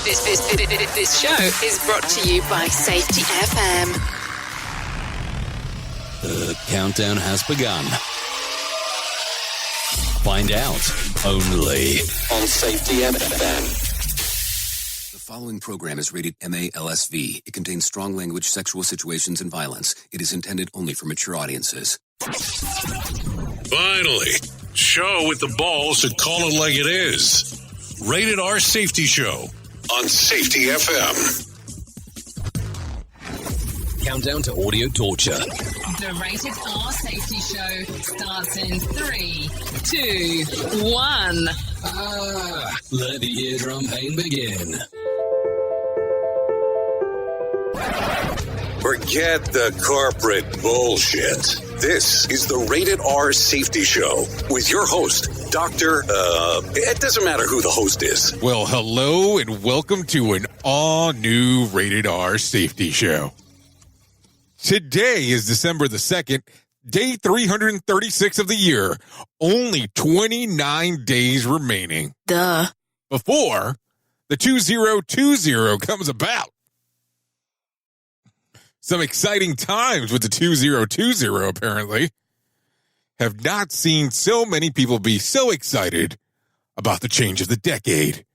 This show is brought to you by Safety FM. The countdown has begun. Find out only on Safety FM. The following program is rated MALSV. It contains strong language, sexual situations, and violence. It is intended only for mature audiences. Finally, show with the balls to call it like it is. Rated R Safety Show on Safety FM. Countdown to audio torture. The Rated R Safety Show starts in 3, 2, 1. Let the eardrum pain begin. Forget the corporate bullshit. This is the Rated R Safety Show with your host, it doesn't matter who the host is. Well, hello and welcome to an all-new Rated R Safety Show. Today is December the 2nd, day 336 of the year. Only 29 days remaining. Duh. Before the 2020 comes about. Some exciting times with the 2020, apparently. Have not seen so many people be so excited about the change of the decade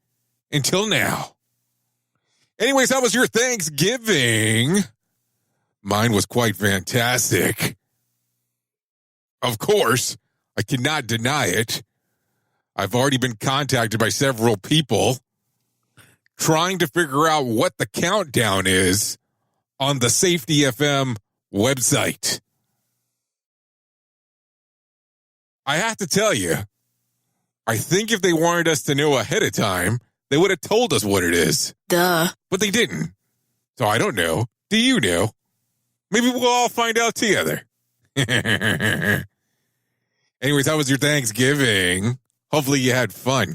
until now. Anyways, how was your Thanksgiving? Mine was quite fantastic. Of course, I cannot deny it. I've already been contacted by several people trying to figure out what the countdown is on the Safety FM website. I have to tell you, I think if they wanted us to know ahead of time, they would have told us what it is. Duh. But they didn't. So I don't know. Do you know? Maybe we'll all find out together. Anyways, how was your Thanksgiving? Hopefully you had fun.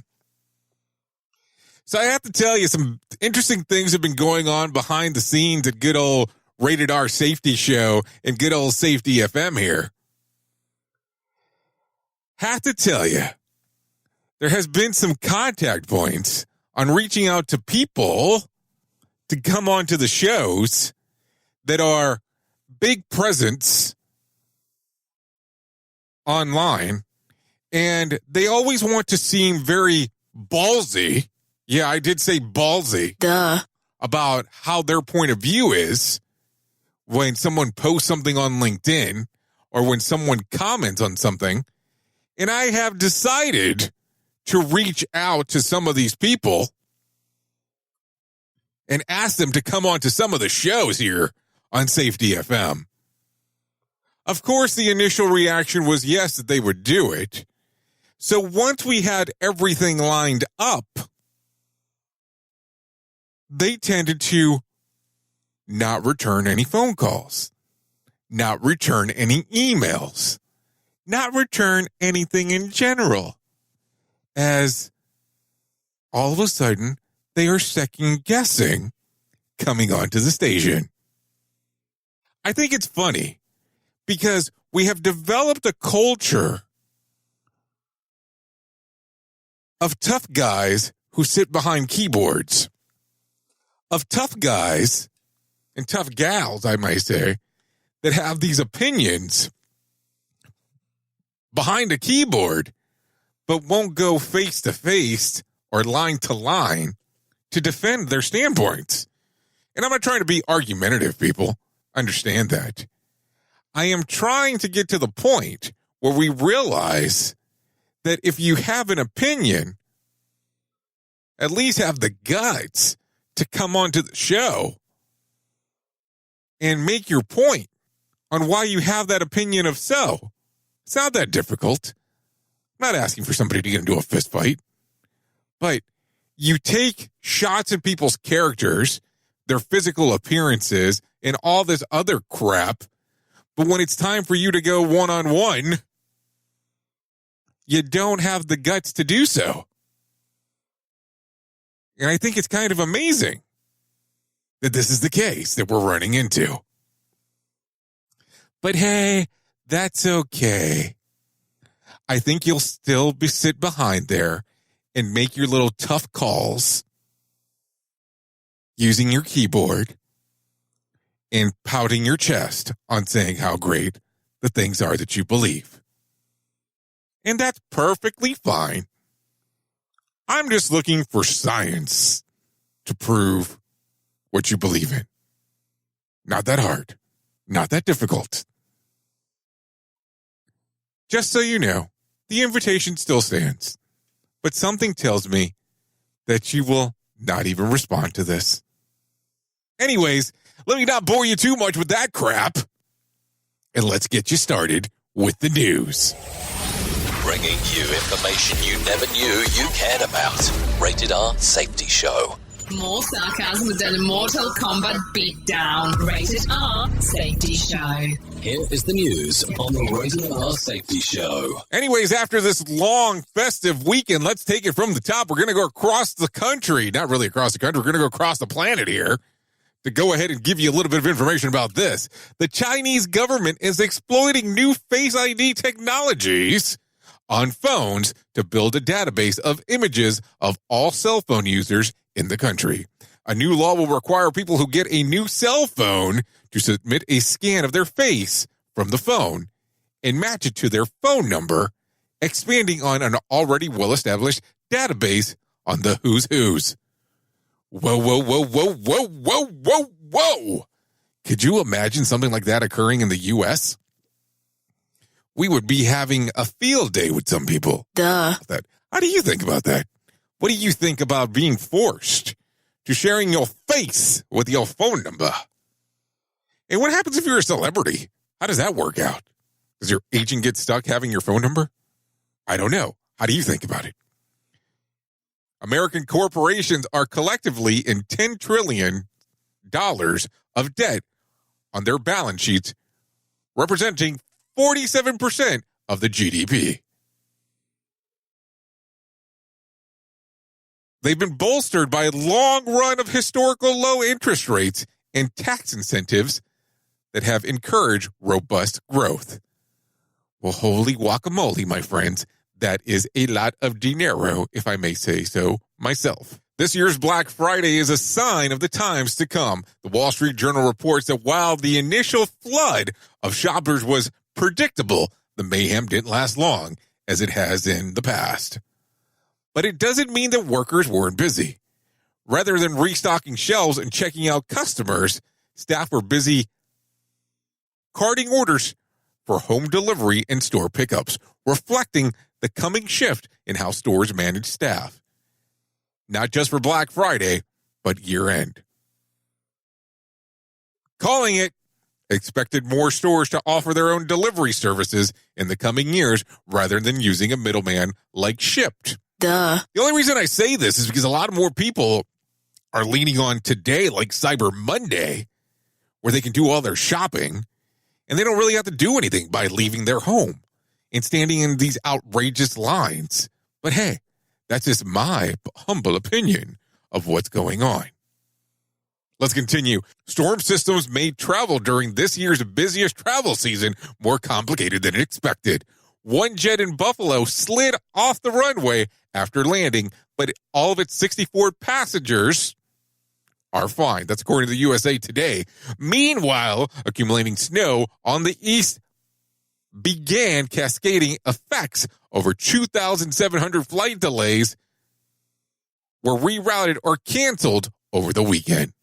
So I have to tell you, some interesting things have been going on behind the scenes at good old Rated R Safety Show and good old Safety FM here. Have to tell you, there has been some contact points on reaching out to people to come onto the shows that are big presence online, and they always want to seem very ballsy. Yeah, I did say ballsy. Duh. About how their point of view is when someone posts something on LinkedIn or when someone comments on something. And I have decided to reach out to some of these people and ask them to come on to some of the shows here on Safety FM. Of course, the initial reaction was yes, that they would do it. So once we had everything lined up, they tended to not return any phone calls, not return any emails, not return anything in general, as all of a sudden they are second guessing coming onto the station. I think it's funny because we have developed a culture of tough guys who sit behind keyboards, of tough guys and tough gals, I might say, that have these opinions behind a keyboard, but won't go face to face or line to line to defend their standpoints. And I'm not trying to be argumentative, people. Understand that. I am trying to get to the point where we realize that if you have an opinion, at least have the guts to come onto the show and make your point on why you have that opinion of so. It's not that difficult. I'm not asking for somebody to get into a fist fight, but you take shots at people's characters, their physical appearances, and all this other crap, but when it's time for you to go one-on-one, you don't have the guts to do so. And I think it's kind of amazing that this is the case that we're running into. But hey, that's okay. I think you'll still sit behind there and make your little tough calls using your keyboard and pouting your chest on saying how great the things are that you believe. And that's perfectly fine. I'm just looking for science to prove what you believe in. Not that hard. Not that difficult. Just so you know, the invitation still stands. But something tells me that you will not even respond to this. Anyways, let me not bore you too much with that crap. And let's get you started with the news. Bringing you information you never knew you cared about. Rated R Safety Show. More sarcasm than a Mortal Kombat beatdown. Rated R Safety Show. Here is the news on the Rated R Safety Show. Anyways, after this long festive weekend, let's take it from the top. We're going to go across the country. Not really across the country. We're going to go across the planet here to go ahead and give you a little bit of information about this. The Chinese government is exploiting new Face ID technologies on phones to build a database of images of all cell phone users in the country. A new law will require people who get a new cell phone to submit a scan of their face from the phone and match it to their phone number, expanding on an already well-established database on the who's who's. Whoa, whoa, whoa, whoa, whoa, whoa, whoa, whoa. Could you imagine something like that occurring in the U.S.? We would be having a field day with some people. Duh. How do you think about that? What do you think about being forced to sharing your face with your phone number? And what happens if you're a celebrity? How does that work out? Does your agent get stuck having your phone number? I don't know. How do you think about it? American corporations are collectively in $10 trillion of debt on their balance sheets, representing 47% of the GDP. They've been bolstered by a long run of historical low interest rates and tax incentives that have encouraged robust growth. Well, holy guacamole, my friends. That is a lot of dinero, if I may say so myself. This year's Black Friday is a sign of the times to come. The Wall Street Journal reports that while the initial flood of shoppers was predictable, the mayhem didn't last long, as it has in the past. But it doesn't mean that workers weren't busy. Rather than restocking shelves and checking out customers, staff were busy carting orders for home delivery and store pickups, reflecting the coming shift in how stores manage staff. Not just for Black Friday, but year-end. Calling it, expected more stores to offer their own delivery services in the coming years rather than using a middleman like Shipt. Duh. The only reason I say this is because a lot more people are leaning on today like Cyber Monday, where they can do all their shopping, and they don't really have to do anything by leaving their home and standing in these outrageous lines. But hey, that's just my humble opinion of what's going on. Let's continue. Storm systems made travel during this year's busiest travel season more complicated than expected. One jet in Buffalo slid off the runway after landing, but all of its 64 passengers are fine. That's according to the USA Today. Meanwhile, accumulating snow on the east began cascading effects. Over 2,700 flight delays were rerouted or canceled over the weekend.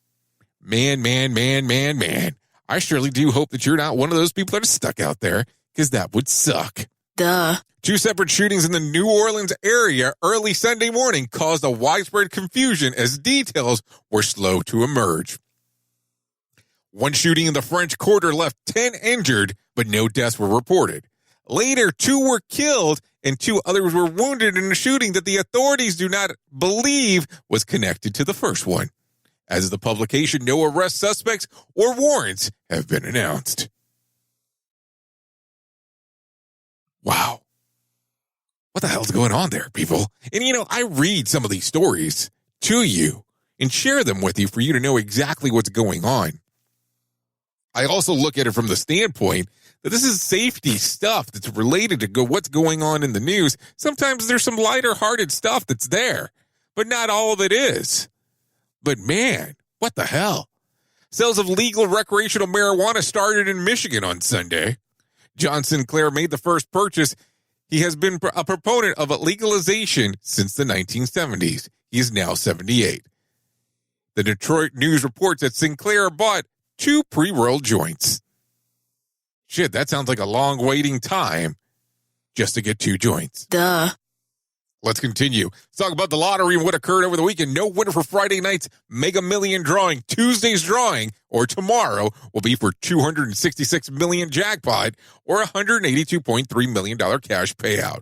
Man. I surely do hope that you're not one of those people that are stuck out there, because that would suck. Duh. 2 separate shootings in the New Orleans area early Sunday morning caused a widespread confusion as details were slow to emerge. One shooting in the French Quarter left 10 injured, but no deaths were reported. Later, 2 were killed and 2 others were wounded in a shooting that the authorities do not believe was connected to the first one. As of the publication, no arrest suspects or warrants have been announced. Wow. What the hell's going on there, people? And I read some of these stories to you and share them with you for you to know exactly what's going on. I also look at it from the standpoint that this is safety stuff that's related to what's going on in the news. Sometimes there's some lighter-hearted stuff that's there, but not all of it is. But man, What the hell? Sales of legal recreational marijuana started in Michigan on Sunday. John Sinclair made the first purchase. He has been a proponent of legalization since the 1970s. He is now 78. The Detroit News reports that Sinclair bought 2 pre-rolled joints. Shit, that sounds like a long waiting time just to get 2 joints. Duh. Let's continue. Let's talk about the lottery and what occurred over the weekend. No winner for Friday night's Mega Million drawing. Tuesday's drawing, or tomorrow, will be for $266 million jackpot or $182.3 million cash payout.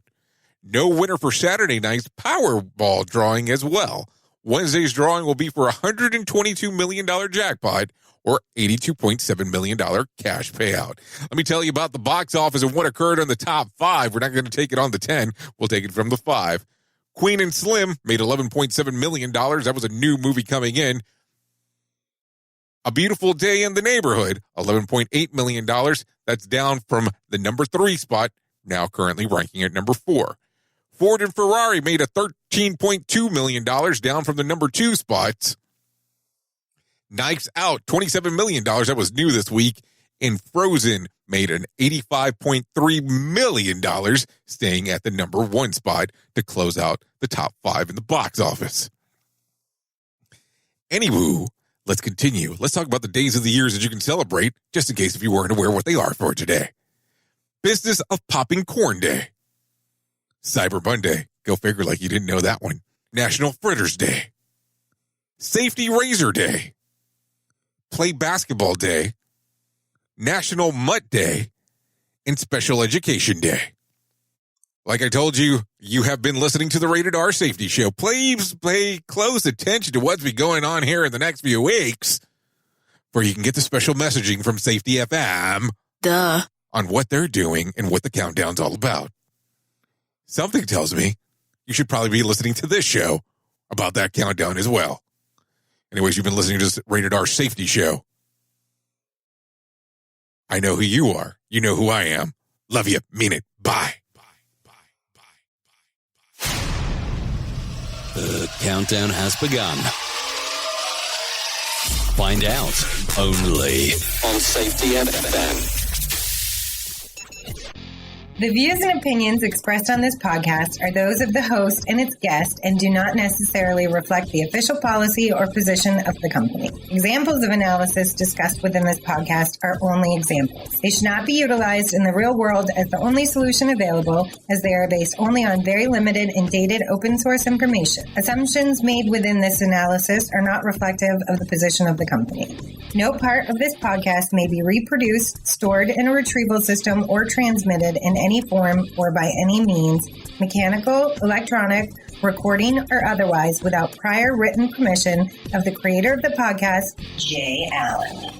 No winner for Saturday night's Powerball drawing as well. Wednesday's drawing will be for $122 million jackpot or $82.7 million cash payout. Let me tell you about the box office and what occurred on the top 5. We're not going to take it on the 10. We'll take it from the 5. Queen and Slim made $11.7 million. That was a new movie coming in. A Beautiful Day in the Neighborhood, $11.8 million. That's down from the number 3 spot, now currently ranking at number 4. Ford and Ferrari made a $13.2 million, down from the number 2 spots. Knives Out, $27 million. That was new this week. And Frozen made an $85.3 million, staying at the number 1 spot to close out the top 5 in the box office. Anywho, let's continue. Let's talk about the days of the years that you can celebrate, just in case if you weren't aware what they are for today. Business of Popping Corn Day. Cyber Monday. Go figure, like you didn't know that one. National Fritters Day. Safety Razor Day. Play Basketball Day. National Mutt Day. And Special Education Day. Like I told you, you have been listening to the Rated R Safety Show. Please pay close attention to what's been going on here in the next few weeks, for you can get the special messaging from Safety FM. Duh. On what they're doing and what the countdown's all about. Something tells me you should probably be listening to this show about that countdown as well. Anyways, you've been listening to this Rated R Safety Show. I know who you are. You know who I am. Love you. Mean it. Bye. The countdown has begun. Find out only on Safety FM. The views and opinions expressed on this podcast are those of the host and its guest and do not necessarily reflect the official policy or position of the company. Examples of analysis discussed within this podcast are only examples. They should not be utilized in the real world as the only solution available, as they are based only on very limited and dated open source information. Assumptions made within this analysis are not reflective of the position of the company. No part of this podcast may be reproduced, stored in a retrieval system, or transmitted in any form or by any means, mechanical, electronic, recording, or otherwise, without prior written permission of the creator of the podcast, Jay Allen.